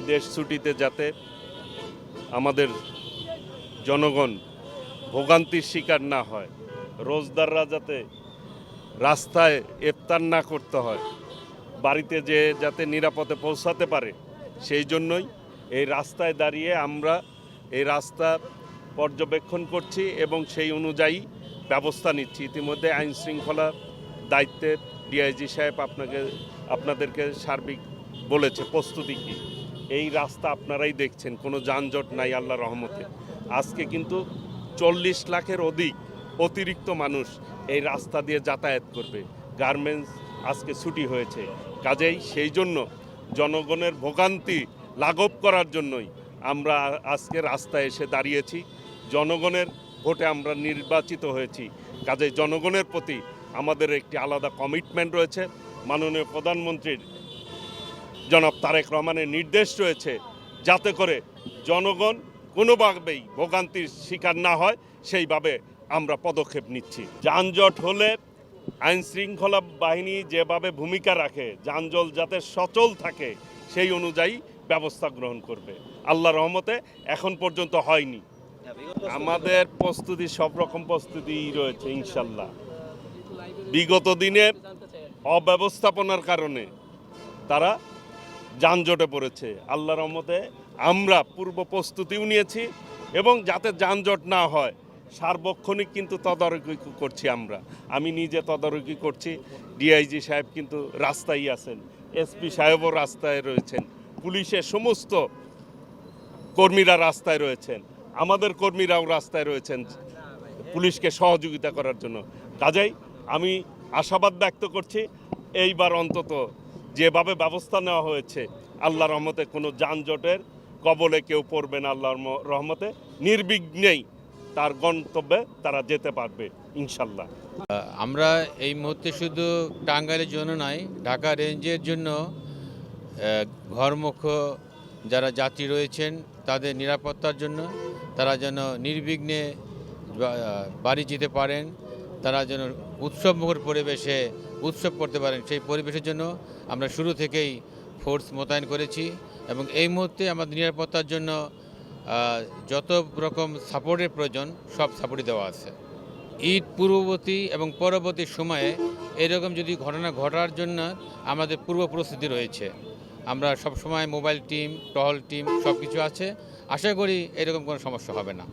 ঈদের ছুটিতে যাতে আমাদের জনগণ ভোগান্তির শিকার না হয়, রোজদাররা যাতে রাস্তায় ইফতার না করতে হয়, বাড়িতে যে যাতে নিরাপদে পৌঁছাতে পারে, সেই জন্যই এই রাস্তায় দাঁড়িয়ে আমরা এই রাস্তা পর্যবেক্ষণ করছি এবং সেই অনুযায়ী ব্যবস্থা নিচ্ছি। ইতিমধ্যে আইন শৃঙ্খলা দায়িত্বে ডিআইজি সাহেব আপনাদেরকে সার্বিক বলেছে প্রস্তুতি কী। এই রাস্তা আপনারাই দেখছেন, কোনো যানজট নাই আল্লাহর রহমতে। আজকে কিন্তু 40 লাখের অতিরিক্ত মানুষ এই রাস্তা দিয়ে যাতায়াত করবে। গার্মেন্টস আজকে ছুটি হয়েছে, কাজেই সেই জন্য জনগণের ভোগান্তি লাঘব করার জন্যই আমরা আজকে রাস্তায় এসে দাঁড়িয়েছি। জনগণের ভোটে আমরা নির্বাচিত হয়েছি, কাজেই জনগণের প্রতি আমাদের একটি আলাদা কমিটমেন্ট রয়েছে। মাননীয় প্রধানমন্ত্রীর জনাব তারেক রহমানের নির্দেশ রয়েছে যাতে করে জনগণ কোনোভাবেই ভোগান্তির শিকার না হয়, সেইভাবে আমরা পদক্ষেপ নিচ্ছি। যানজট হলে আইনশৃঙ্খলা বাহিনী যেভাবে ভূমিকা রাখে, যানজট যাতে সচল থাকে সেই অনুযায়ী ব্যবস্থা গ্রহণ করবে। আল্লাহর রহমতে এখন পর্যন্ত হয়নি। আমাদের প্রস্তুতি, সব রকম প্রস্তুতি রয়েছে ইনশাল্লাহ। বিগত দিনে অব্যবস্থাপনার কারণে তারা যানজটে পড়েছে। আল্লাহর রহমতে আমরা পূর্ব প্রস্তুতিও নিয়েছি এবং যাতে যানজট না হয় সার্বক্ষণিক কিন্তু তদারকি করছি। আমি নিজে তদারকি করছি, ডিআইজি সাহেব কিন্তু রাস্তায় আছেন, এসপি সাহেবও রাস্তায় রয়েছেন, পুলিশের সমস্ত কর্মীরা রাস্তায় রয়েছেন, আমাদের কর্মীরাও রাস্তায় রয়েছেন পুলিশকে সহযোগিতা করার জন্য। কাজেই আমি আশাবাদ ব্যক্ত করছি এইবার অন্তত যেভাবে ব্যবস্থা নেওয়া হয়েছে আল্লাহর রহমতে কোনো যানজটের কবলে কেউ পড়বে না। আল্লাহর রহমতে নির্বিঘ্নেই তার গন্তব্যে তারা যেতে পারবে ইনশাল্লাহ। আমরা এই মুহূর্তে শুধু টাঙ্গাইলের জন্য নয়, ঢাকা রেঞ্জের জন্য ঘরমুখ যারা যাত্রী রয়েছেন তাদের নিরাপত্তার জন্য, তারা যেন নির্বিঘ্নে বাড়ি যেতে পারেন, তারা যেন উৎসবমুখর পরিবেশে উৎসব করতে পারেন, সেই পরিবেশের জন্য আমরা শুরু থেকেই ফোর্স মোতায়েন করেছি এবং এই মুহূর্তে আমাদের নিরাপত্তার জন্য যত রকম সাপোর্টের প্রয়োজন সব সাপোর্টই দেওয়া আছে। ঈদ পূর্ববর্তী এবং পরবর্তী সময়ে এরকম যদি ঘটনা ঘটার জন্য আমাদের পূর্ব প্রস্তুতি রয়েছে। আমরা সবসময় মোবাইল টিম, টহল টিম সব কিছু আছে, আশা করি এরকম কোনো সমস্যা হবে না।